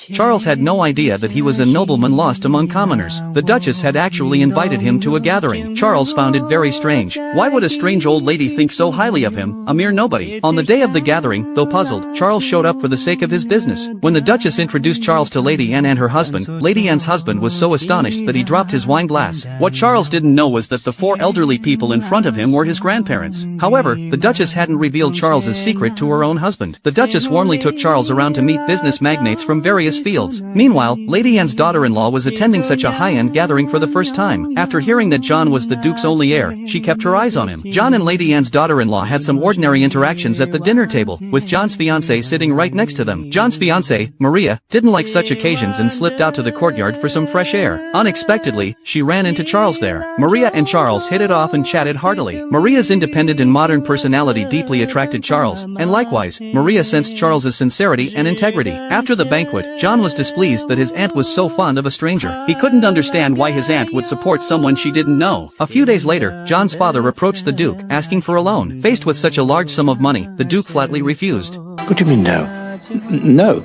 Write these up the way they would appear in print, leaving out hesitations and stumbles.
Charles had no idea that he was a nobleman lost among commoners. The Duchess had actually invited him to a gathering. Charles found it very strange. Why would a strange old lady think so highly of him, a mere nobody? On the day of the gathering, though puzzled, Charles showed up for the sake of his business. When the Duchess introduced Charles to Lady Anne and her husband, Lady Anne's husband was so astonished that he dropped his wine glass. What Charles didn't know was that the four elderly people in front of him were his grandparents. However, the Duchess hadn't revealed Charles's secret to her own husband. The Duchess warmly took Charles around to meet business magnates from various fields. Meanwhile, Lady Anne's daughter-in-law was attending such a high-end gathering for the first time. After hearing that John was the Duke's only heir, she kept her eyes on him. John and Lady Anne's daughter-in-law had some ordinary interactions at the dinner table, with John's fiancée sitting right next to them. John's fiancée, Maria, didn't like such occasions and slipped out to the courtyard for some fresh air. Unexpectedly, she ran into Charles there. Maria and Charles hit it off and chatted heartily. Maria's independent and modern personality deeply attracted Charles, and likewise, Maria sensed Charles's sincerity and integrity. After the banquet, John was displeased that his aunt was so fond of a stranger. He couldn't understand why his aunt would support someone she didn't know. A few days later, John's father approached the Duke, asking for a loan. Faced with such a large sum of money, the Duke flatly refused. What do you mean no? No.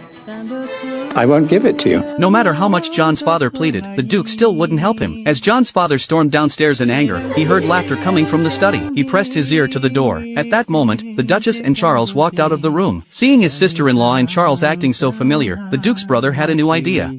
I won't give it to you. No matter how much John's father pleaded, the Duke still wouldn't help him. As John's father stormed downstairs in anger, he heard laughter coming from the study. He pressed his ear to the door. At that moment, the Duchess and Charles walked out of the room. Seeing his sister-in-law and Charles acting so familiar, the Duke's brother had a new idea.